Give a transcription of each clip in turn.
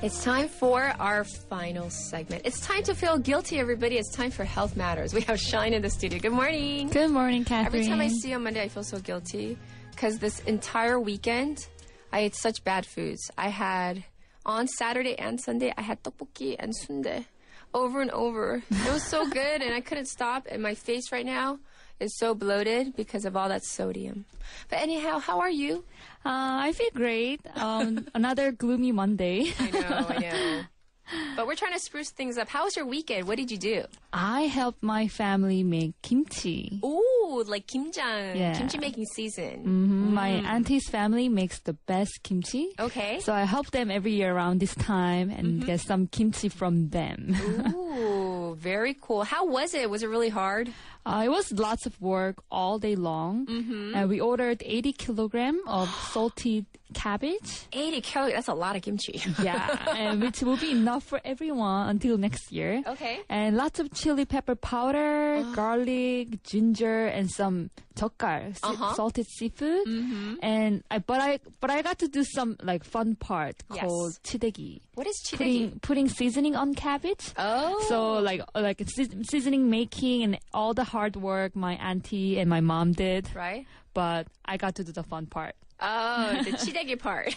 It's time for our final segment. It's time to feel guilty, everybody. It's time for Health Matters. We have Shine in the studio. Good morning. Good morning, Catherine. Every time I see you on Monday, I feel so guilty because this entire weekend, I ate such bad foods. I had, on Saturday and Sunday, I had tteokbokki and sundae over and over. It was so good, and I couldn't stop. And my face right now is so bloated because of all that sodium. But anyhow, how are you? I feel great. Another gloomy Monday. I know. But we're trying to spruce things up. How was your weekend? What did you do? I helped my family make kimchi. Ooh, like kimjang. Yeah. Kimchi making season. My auntie's family makes the best kimchi. Okay. So I help them every year around this time and get some kimchi from them. Ooh, very cool. How was it? Was it really hard? It was lots of work all day long. And we ordered 80 kilogram of salted cabbage. 80 calories. That's a lot of kimchi. Yeah, and which will be enough for everyone until next year. Okay. And lots of chili pepper powder, garlic, ginger, and some 젓갈, salted seafood. And but I got to do some like fun part called 치대기. What is 치대기? Putting seasoning on cabbage. Oh. So like seasoning making and all the hard work my auntie and my mom did. Right. But I got to do the fun part. Oh, the 치대기 part.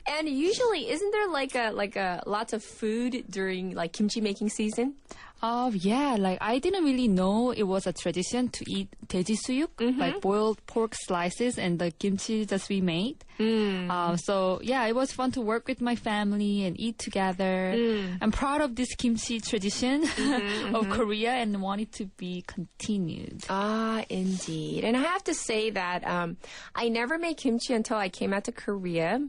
And usually, isn't there like a lots of food during like kimchi making season? Yeah, like I didn't really know it was a tradition to eat 돼지 수육, like boiled pork slices and the kimchi that we made. So yeah, it was fun to work with my family and eat together. I'm proud of this kimchi tradition of Korea and want it to be continued. Ah, indeed. And I have to say that I never made kimchi until I came out to Korea.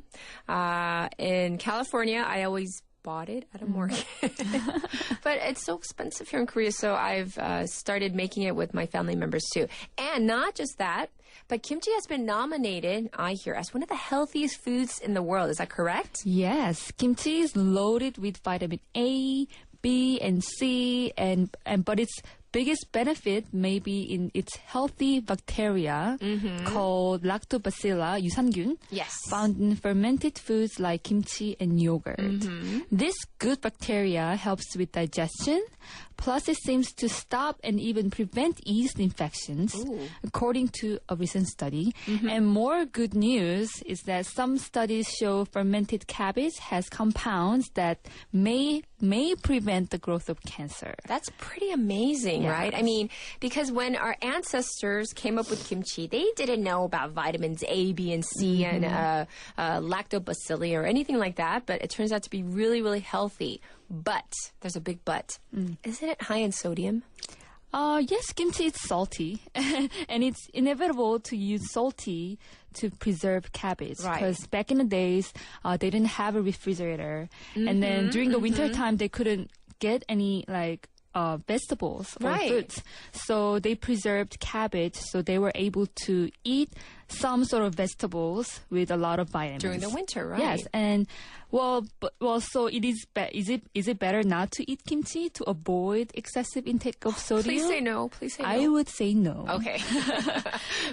In California, I always bought it at a market. But it's so expensive here in Korea, so I've started making it with my family members too. And not just that, but kimchi has been nominated, I hear, as one of the healthiest foods in the world. Is that correct? Yes, kimchi is loaded with vitamin A, B, and C, but its biggest benefit may be in its healthy bacteria called lactobacillus 유산균, found in fermented foods like kimchi and yogurt. This good bacteria helps with digestion, plus it seems to stop and even prevent yeast infections, according to a recent study. And more good news is that some studies show fermented cabbage has compounds that may prevent the growth of cancer. That's pretty amazing, right? I mean, because when our ancestors came up with kimchi, they didn't know about vitamins A, B, and C and lactobacilli or anything like that, but it turns out to be really, really healthy. But, there's a big but. Isn't it high in sodium? Yes, kimchi is salty, and it's inevitable to use salty to preserve cabbage. Because back in the days, they didn't have a refrigerator, and then during the winter time, they couldn't get any vegetables or fruits. So they preserved cabbage, so they were able to eat some sort of vegetables with a lot of vitamins during the winter, right? Yes, and so it is. Is it better not to eat kimchi to avoid excessive intake of sodium? Please say no. Please say no. I would say no. Okay.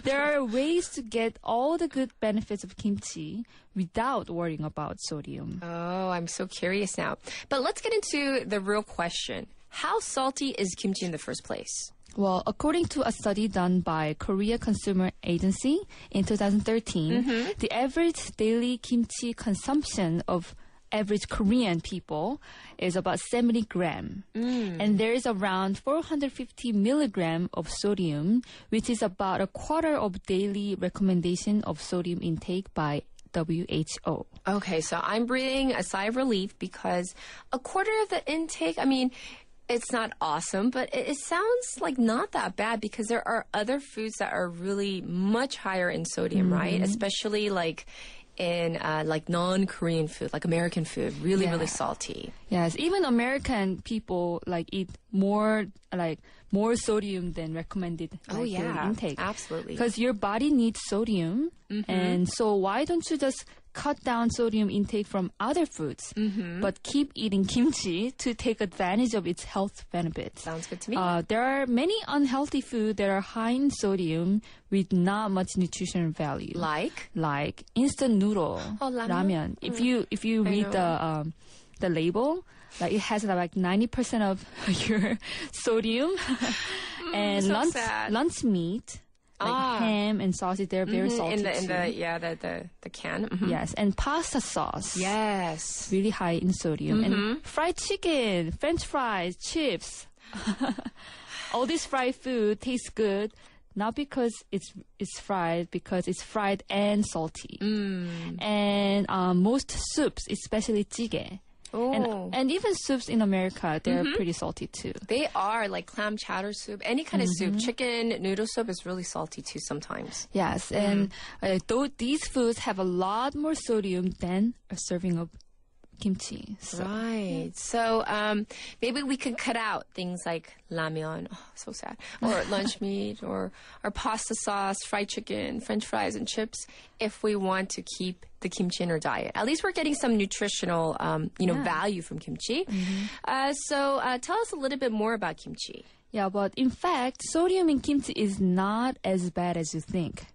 There are ways to get all the good benefits of kimchi without worrying about sodium. Oh, I'm so curious now. But let's get into the real question. How salty is kimchi in the first place? Well, according to a study done by Korea Consumer Agency in 2013, the average daily kimchi consumption of average Korean people is about 70 grams. And there is around 450 milligrams of sodium, which is about a quarter of daily recommendation of sodium intake by WHO. Okay, so I'm breathing a sigh of relief because a quarter of the intake, I mean, it's not awesome, but it sounds like not that bad because there are other foods that are really much higher in sodium, right? Especially like in like non-Korean food, like American food, really salty. Yes, even American people like eat more sodium than recommended daily intake. Absolutely. Because your body needs sodium, and so why don't you just cut down sodium intake from other foods, but keep eating kimchi to take advantage of its health benefits. Sounds good to me. There are many unhealthy foods that are high in sodium with not much nutritional value. Like instant noodle, ramen. If you read the label, like it has like 90% of your sodium, and so lunch meat. Like ham and sausage, they're very salty too. The can. Mm-hmm. Yes, and pasta sauce. Yes, really high in sodium. And fried chicken, French fries, chips. All this fried food tastes good, not because it's fried, because it's fried and salty. And most soups, especially jjigae. And even soups in America, they're pretty salty too. They are, like clam chowder soup, any kind of soup. Chicken noodle soup is really salty too sometimes. Yes, and though these foods have a lot more sodium than a serving of kimchi. So. Right. So maybe we could cut out things like ramyeon, so sad, or lunch meat, or pasta sauce, fried chicken, French fries, and chips if we want to keep the kimchi in our diet. At least we're getting some nutritional, value from kimchi. So tell us a little bit more about kimchi. Yeah, but in fact, sodium in kimchi is not as bad as you think.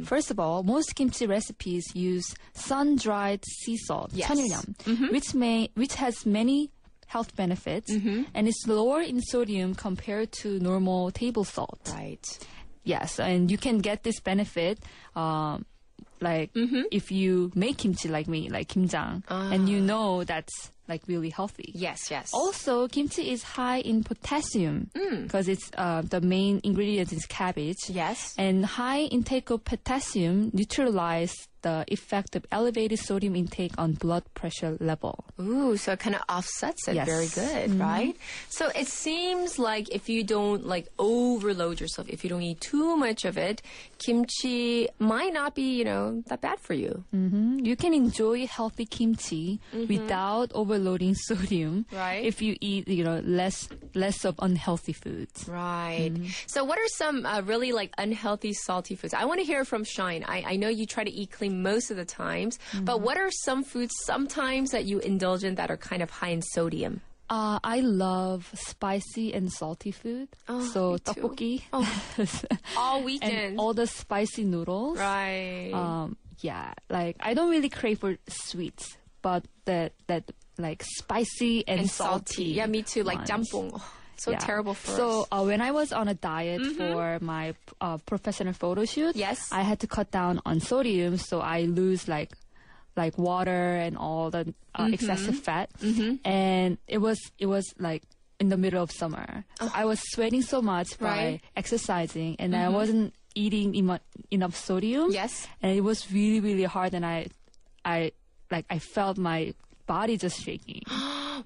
First of all, most kimchi recipes use sun-dried sea salt, 천일염, which has many health benefits, and it's lower in sodium compared to normal table salt. Right. Yes, and you can get this benefit if you make kimchi like me, like kimjang, and you know that's like really healthy. Yes. Also, kimchi is high in potassium because it's the main ingredient is cabbage. Yes. And high intake of potassium neutralize the effect of elevated sodium intake on blood pressure level. Ooh, so it kind of offsets it. Yes. Very good, right? So it seems like if you don't overload yourself, if you don't eat too much of it, kimchi might not be, that bad for you. You can enjoy healthy kimchi without overloading sodium. Right. If you eat, less of unhealthy foods. Right. So what are some really unhealthy salty foods? I want to hear from Shine. I know you try to eat clean most of the times, but what are some foods sometimes that you indulge in that are kind of high in sodium? I love spicy and salty food. So tteokbokki. All weekend. And all the spicy noodles. Right. I don't really crave for sweets, but that spicy and salty. Yeah, me too. Like jjampong. So terrible for us. So when I was on a diet for my professional photo shoot, I had to cut down on sodium, so I lose like water and all the excessive fat. And it was like in the middle of summer. So I was sweating so much by exercising, and I wasn't eating enough sodium. Yes. And it was really, really hard, and I felt my body just shaking.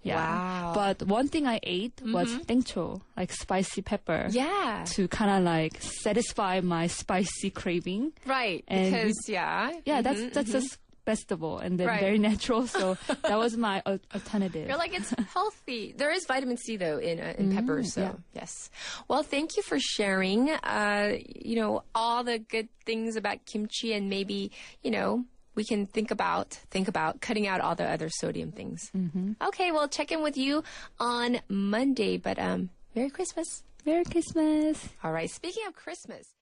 Wow. But one thing I ate was tingcho, like spicy pepper. Yeah. To kind of satisfy my spicy craving. Right. And because, that's just vegetable and then very natural. So that was my alternative. You're like, it's healthy. There is vitamin C though in peppers. So yes. Well, thank you for sharing, all the good things about kimchi, and maybe, we can think about cutting out all the other sodium things. Okay, we'll check in with you on Monday, but Merry Christmas. Merry Christmas. All right, speaking of Christmas.